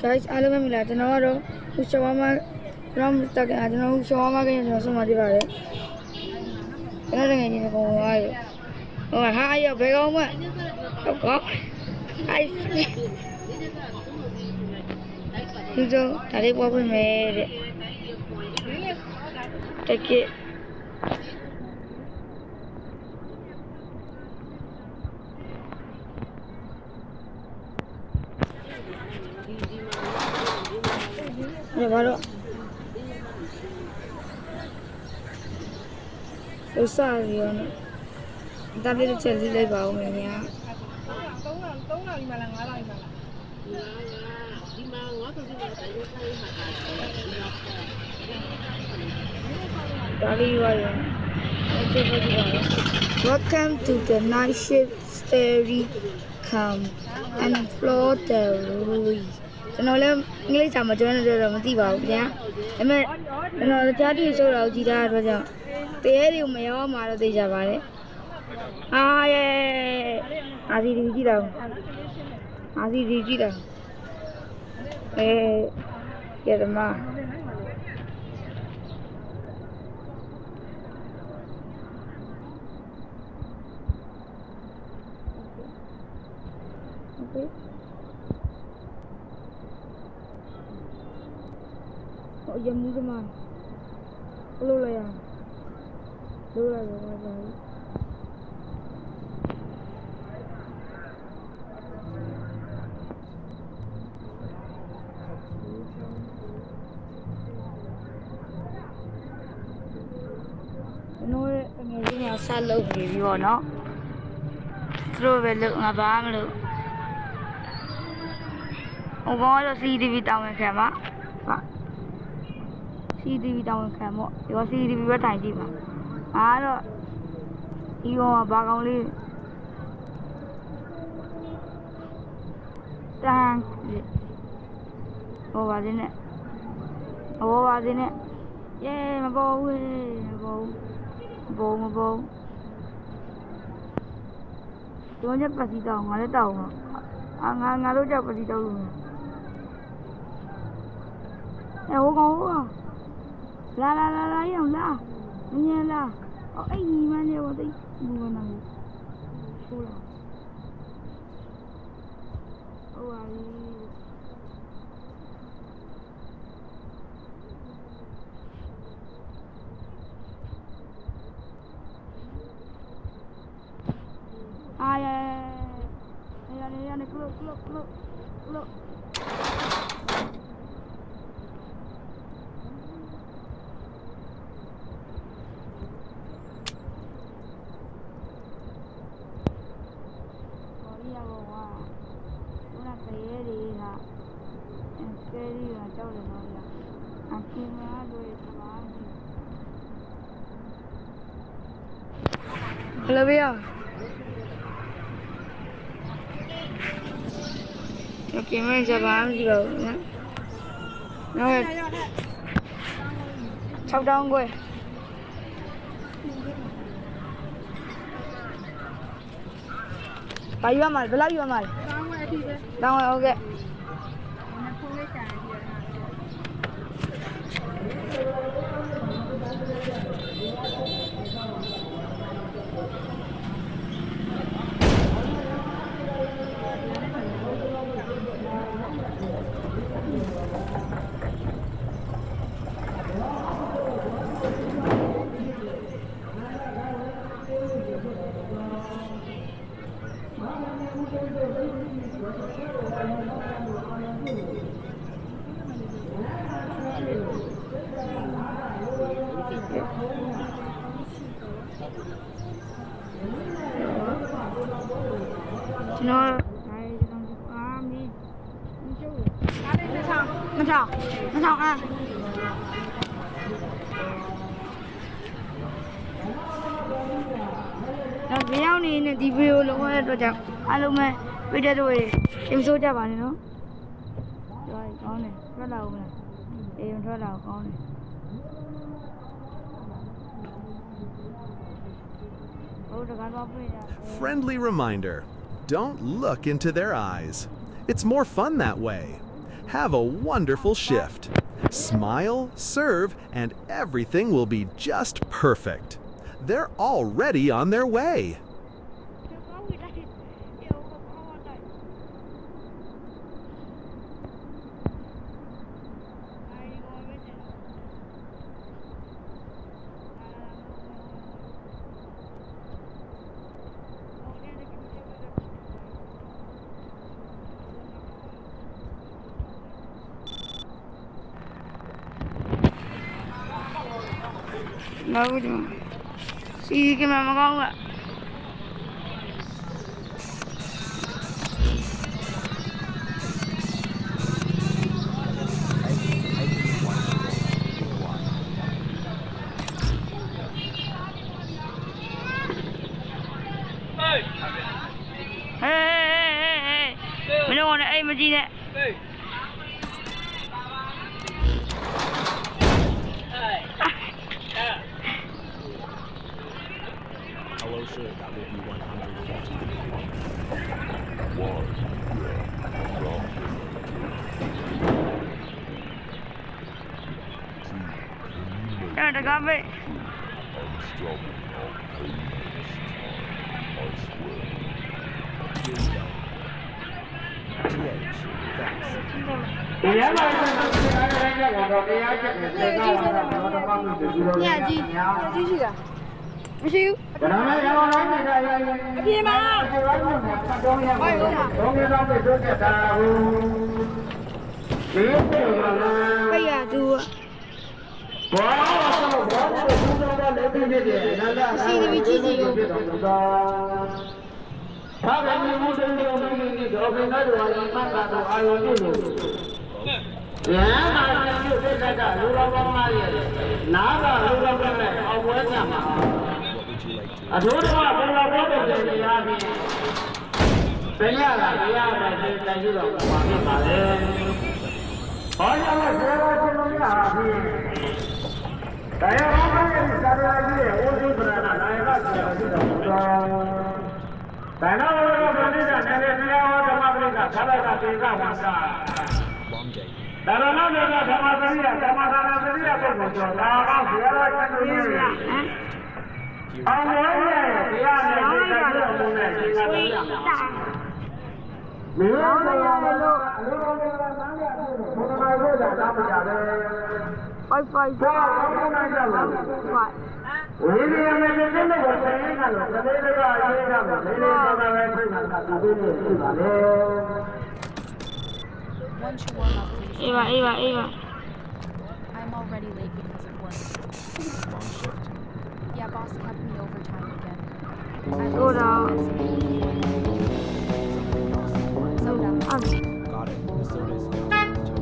guys အားလုံးပဲမင်္ဂလာကျွန်တော်ကတော့ဟိုရှောဝါမာရောင်းတက်ကကျွန်တော်ရှောဝါမာကကျွန်တော်ဆုံးမပြပါတယ်ကျွန်တော်တကယ်ကြီးကိုဝင်သွားပြီဟိုဟာအရောက်ဘယ်ကောင်မှဟုတ်ကောအိုက်ဒီတော့ဒါလေးပေါ်ပြင်မယ်တဲ့တကယ်ဘာလို့ဥစားရရောနော်ဒါလေးတစ်ချက်လေးလိုက်ပါဦးမယ်ညာ3လောက်ဒီမှာလား5လောက်ဒီမှာလားဒီမှာငါတို့ဒီမှာတိုင်ရိုးခိုင်းမှာဒါလေးရောရောဒီဘက်ဒီပါ Welcome to the night shift story come and floor the roomကျွန်တော်လည်းအင်္ဂလိပ်စာမကျွမ်းတော့မသိပါဘူးဗျာဒါပေမဲ့ကျွန်တော်ကြားသိဆိုတော့ကြည်တာတော့ကြောင့်တရေတွေကိုမရောမှာတော့သိကြပါလေအားရဲ့အာစီဒီကြည့်တော့အာစီဒီကြည့်တော့ရတမโอเคยมูสมาโลละยาโลละยาပါနော်ငယ်လေးကဆက်လုပ်နေပြီပေါ့နော်သူတို့ပဲလုပ်ငါဘာမလို့ဟိုကောင်ကတော့ CCTV တောင်းဝင်ခံပါဟာ CCTV တောင်းဝင်ခံပေါ့ဒီက CCTV ပဲတိုင်ကြည့်ပါအားတော့ဒီကောင်ကဘာကောင်လေးတန်းဟိုပါသေးနဲ့ယေမပေါ်ဘူးမပေါ်တို့ညပတ်စီတောင်းငါလည်းတောင်းမှာငါတို့ကြောက်ပတ်စီတောင်းလို့ဟိုကောင်လာရအောင်လာညင်လာအဲ့ညီမလေးတော့သိဘူးမနာဘူးဆိုလာဟိုပါလေအာရကလုတ်ဘာလဲဗျာโอเคမင်းစပါးမရှိပါဘူးနော်6တောင်းခွဲဘာယူရမှာလဲဘယ်လောက်ယူရမှာလဲတောင်းခွဲအထိပဲတောင်းခွဲဟုတ်ကဲ့ကျွန်တော်မီးကျုပ်အားလေး2000အာတော့ဘယ်ရောက်နေနဲ့ဒီဗီဒီယိုလုံးဝတဲ့အတွက်ကြောင့်အားလုံးပဲပြတဲ့တို့ရှင်ဆိုးကြပါနဲ့နော်ကြောက်ကောင်းတယ်ထွက်လာဦးမလားအေးထွက်လာကောင်းတယ် Friendly reminder, don't look into their eyes. It's more fun that way. Have a wonderful shift. Smile, serve, and everything will be just perfect. They're already on their way. No, see, you can remember. Hey. We don't want to aim at you. Hello, sir. That will be 150. Turn the cover. Yeah, G. Monsieur? Đi mà. Quay luôn hả? Bây giờ chưa. Xin đi chi gì không? Once you warm up, please. Eva. I'm already late because of work. Long shift. Yeah, boss kept me overtime again. Go down. Soda. Got it. The soda is total 200.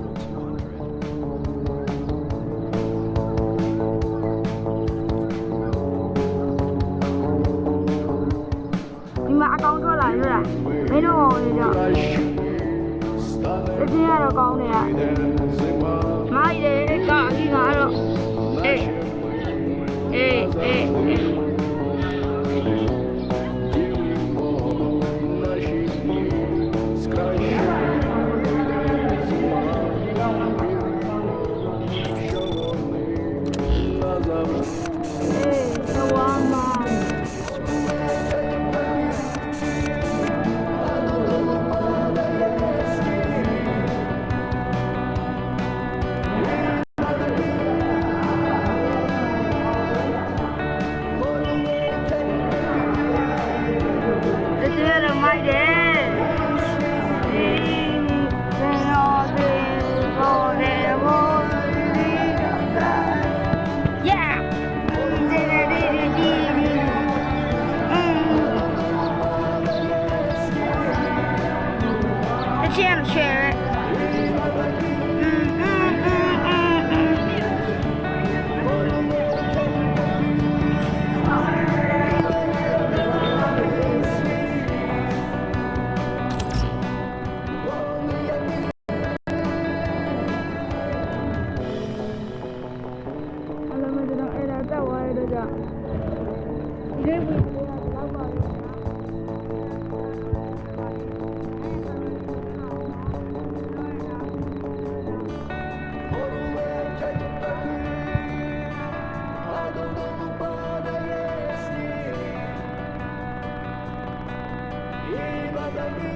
Đi mà con có lại nữa à? Mấy nó ngồi này rồi. Cái thứ hai là con này à? Mai để cả khi ngã rồi. Ê. Share it. လေး